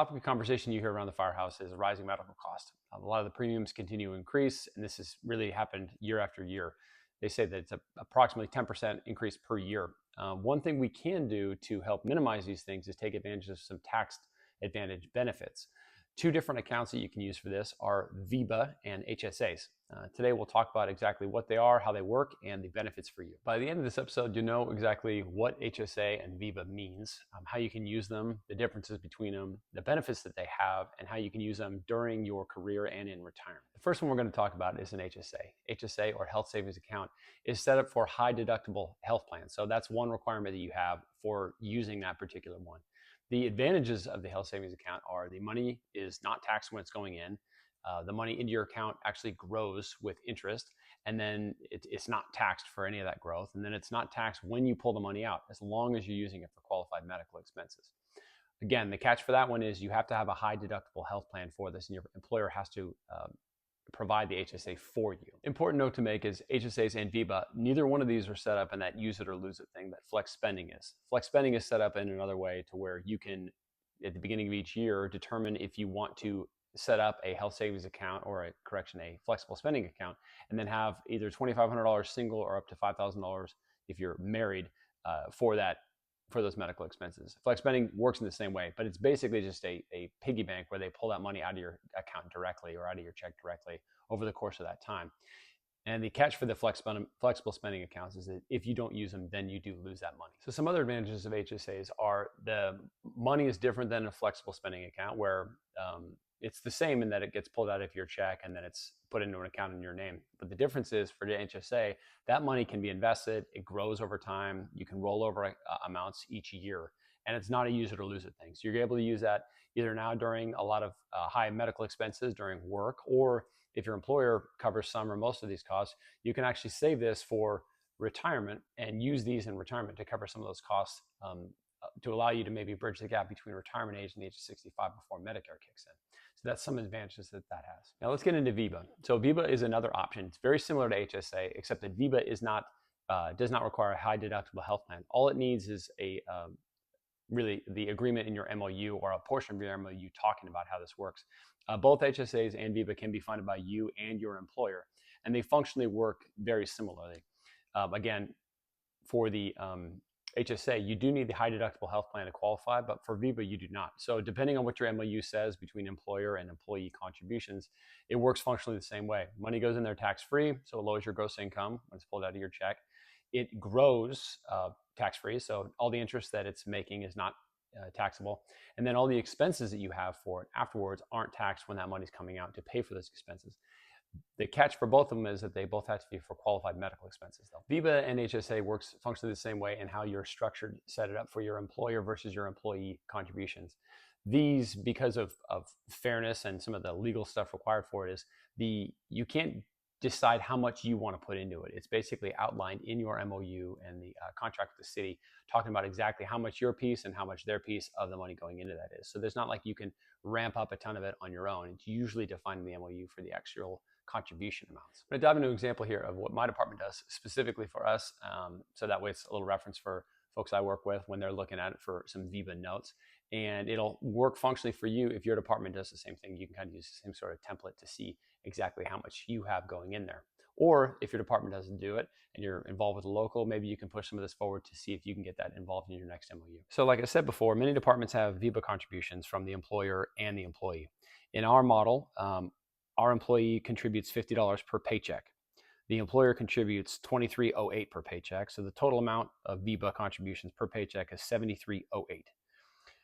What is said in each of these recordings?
topic of conversation you hear around the firehouse is rising medical cost. A lot of the premiums continue to increase, and this has really happened year after year. They say that it's approximately 10% increase per year. One thing we can do to help minimize these things is take advantage of some tax advantage benefits. Two different accounts that you can use for this are VEBA and HSAs. Today we'll talk about exactly what they are, how they work, and the benefits for you. By the end of this episode, you know exactly what HSA and VEBA means, how you can use them, the differences between them, the benefits that they have, and how you can use them during your career and in retirement. The first one we're going to talk about is an HSA. HSA, or health savings account, is set up for high deductible health plans. So that's one requirement that you have for using that particular one. The advantages of the health savings account are the money is not taxed when it's going in. The money into your account actually grows with interest, and then it's not taxed for any of that growth. And then it's not taxed when you pull the money out, as long as you're using it for qualified medical expenses. Again, the catch for that one is you have to have a high deductible health plan for this, and your employer has to provide the HSA for you. Important note to make is HSAs and VEBA, neither one of these are set up in that use it or lose it thing that flex spending is. Flex spending is set up in another way to where you can, at the beginning of each year, determine if you want to set up a health savings account or a flexible spending account, and then have either $2,500 single or up to $5,000 if you're married for those medical expenses. Flex spending works in the same way, but it's basically just a piggy bank where they pull that money out of your account directly or out of your check directly over the course of that time. And the catch for the flexible spending accounts is that if you don't use them, then you do lose that money. So some other advantages of HSAs are the money is different than a flexible spending account, where it's the same in that it gets pulled out of your check and then it's put into an account in your name. But the difference is for the HSA, that money can be invested, it grows over time, you can roll over amounts each year, and it's not a use it or lose it thing. So you're able to use that either now during a lot of high medical expenses during work, or if your employer covers some or most of these costs, you can actually save this for retirement and use these in retirement to cover some of those costs, to allow you to maybe bridge the gap between retirement age and the age of 65 before Medicare kicks in. So that's some advantages that has. Now let's get into VEBA. So VEBA is another option. It's very similar to HSA, except that VEBA does not require a high deductible health plan. All it needs is really the agreement in your MOU or a portion of your MOU talking about how this works. Both HSAs and VEBA can be funded by you and your employer, and they functionally work very similarly. Again, for the HSA, you do need the high deductible health plan to qualify, but for VEBA, you do not. So depending on what your MOU says between employer and employee contributions, it works functionally the same way. Money goes in there tax-free, so it lowers your gross income when it's pulled out of your check. It grows tax-free, so all the interest that it's making is not taxable. And then all the expenses that you have for it afterwards aren't taxed when that money's coming out to pay for those expenses. The catch for both of them is that they both have to be for qualified medical expenses, though. VEBA and HSA works functionally the same way in how you're structured, set it up for your employer versus your employee contributions. These, because of fairness and some of the legal stuff required for it, is you can't decide how much you want to put into it. It's basically outlined in your MOU and the contract with the city, talking about exactly how much your piece and how much their piece of the money going into that is. So there's not like you can ramp up a ton of it on your own. It's usually defined in the MOU for the actual contribution amounts. I'm going to dive into an example here of what my department does specifically for us. So that way it's a little reference for folks I work with when they're looking at it for some VEBA notes. And it'll work functionally for you if your department does the same thing. You can kind of use the same sort of template to see exactly how much you have going in there. Or if your department doesn't do it and you're involved with a local, maybe you can push some of this forward to see if you can get that involved in your next MOU. So like I said before, many departments have VEBA contributions from the employer and the employee. In our model, our employee contributes $50 per paycheck. The employer contributes $23.08 per paycheck. So the total amount of VEBA contributions per paycheck is $73.08.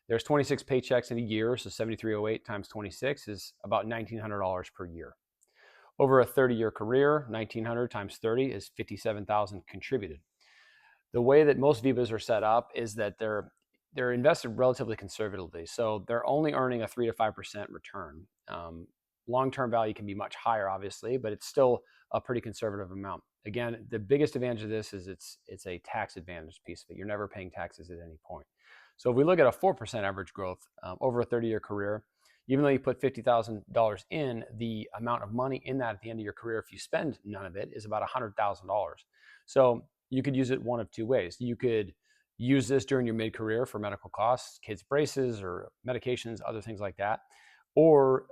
There's 26 paychecks in a year, so $73.08 times 26 is about $1,900 per year. Over a 30-year career, $1,900 times 30 is $57,000 contributed. The way that most VEBAs are set up is that they're invested relatively conservatively, so they're only earning a 3 to 5% return. Long-term value can be much higher, obviously, but it's still a pretty conservative amount. Again, the biggest advantage of this is it's a tax advantage piece of it. You're never paying taxes at any point. So if we look at a 4% average growth over a 30-year career, even though you put $50,000 in, the amount of money in that at the end of your career, if you spend none of it, is about $100,000. So you could use it one of two ways. You could use this during your mid-career for medical costs, kids' braces or medications, other things like that, or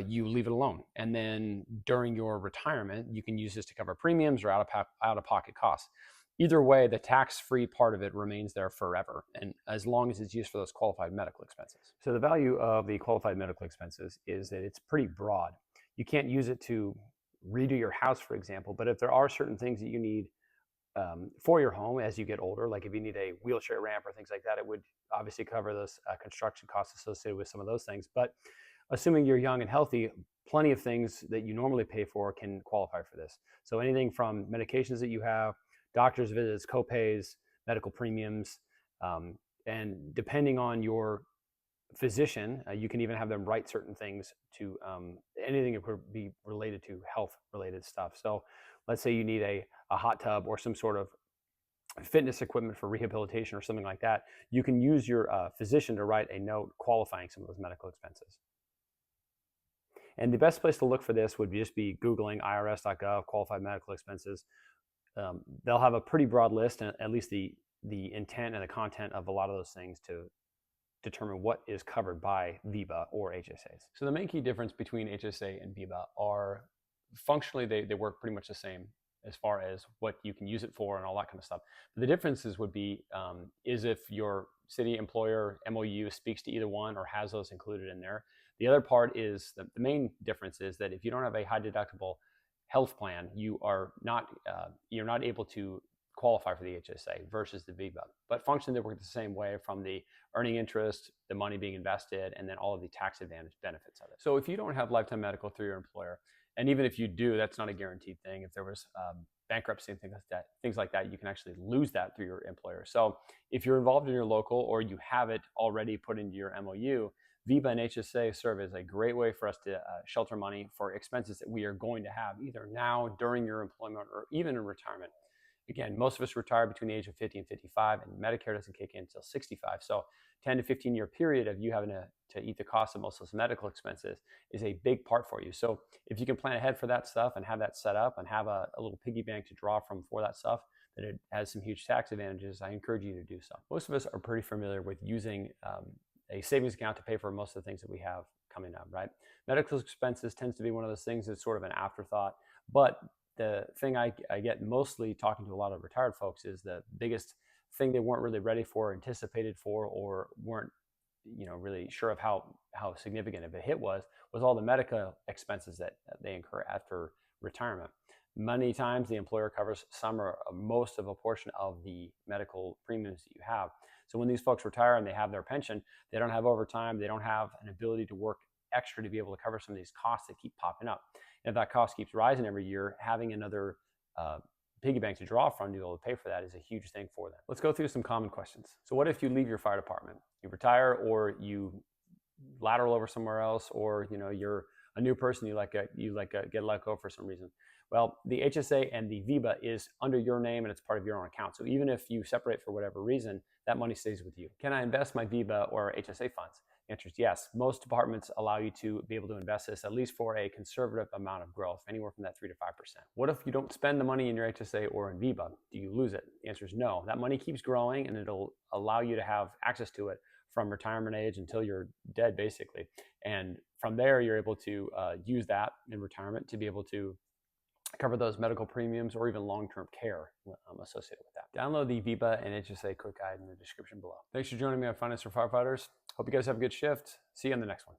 you leave it alone. And then during your retirement, you can use this to cover premiums or out-of-pocket costs. Either way, the tax-free part of it remains there forever, and as long as it's used for those qualified medical expenses. So the value of the qualified medical expenses is that it's pretty broad. You can't use it to redo your house, for example, but if there are certain things that you need for your home as you get older, like if you need a wheelchair ramp or things like that, it would obviously cover those construction costs associated with some of those things. But assuming you're young and healthy, plenty of things that you normally pay for can qualify for this. So anything from medications that you have, doctor's visits, co-pays, medical premiums, and depending on your physician, you can even have them write certain things to anything that could be related to health-related stuff. So let's say you need a hot tub or some sort of fitness equipment for rehabilitation or something like that. You can use your physician to write a note qualifying some of those medical expenses. And the best place to look for this would just be Googling irs.gov qualified medical expenses. They'll have a pretty broad list, and at least the intent and the content of a lot of those things to determine what is covered by VEBA or HSAs. So the main key difference between HSA and VEBA are functionally they work pretty much the same as far as what you can use it for and all that kind of stuff. But the differences would be is if your city employer MOU speaks to either one or has those included in there. The other part is the main difference is that if you don't have a high deductible health plan, you're not able to qualify for the HSA versus the VEBA. But functionally, they work the same way, from the earning interest, the money being invested, and then all of the tax advantage benefits of it. So if you don't have lifetime medical through your employer, and even if you do, that's not a guaranteed thing. If there was bankruptcy and things like that, you can actually lose that through your employer. So if you're involved in your local or you have it already put into your MOU, VEBA and HSA serve as a great way for us to shelter money for expenses that we are going to have either now, during your employment, or even in retirement. Again, most of us retire between the age of 50 and 55, and Medicare doesn't kick in until 65. So 10 to 15 year period of you having to eat the cost of most of those medical expenses is a big part for you. So if you can plan ahead for that stuff and have that set up and have a little piggy bank to draw from for that stuff, that it has some huge tax advantages, I encourage you to do so. Most of us are pretty familiar with using a savings account to pay for most of the things that we have coming up, right? Medical expenses tends to be one of those things that's sort of an afterthought, but the thing I get mostly talking to a lot of retired folks is the biggest thing they weren't really ready for, anticipated for, or weren't really sure of how significant of a hit was all the medical expenses that they incur after retirement. Many times the employer covers some or most of a portion of the medical premiums that you have. So when these folks retire and they have their pension, they don't have overtime, they don't have an ability to work extra to be able to cover some of these costs that keep popping up. And if that cost keeps rising every year, having another piggy bank to draw from to be able to pay for that is a huge thing for them. Let's go through some common questions. So what if you leave your fire department? You retire, or you lateral over somewhere else, or you're a new person, you get let go for some reason. Well, the HSA and the VEBA is under your name and it's part of your own account. So even if you separate for whatever reason, that money stays with you. Can I invest my VEBA or HSA funds? The answer is yes. Most departments allow you to be able to invest this, at least for a conservative amount of growth, anywhere from that 3 to 5%. What if you don't spend the money in your HSA or in VEBA? Do you lose it? The answer is no. That money keeps growing and it'll allow you to have access to it from retirement age until you're dead, basically. And from there, you're able to use that in retirement to be able to cover those medical premiums or even long-term care associated with that. Download the VEBA and HSA quick guide in the description below. Thanks for joining me on Finance for Firefighters. Hope you guys have a good shift. See you on the next one.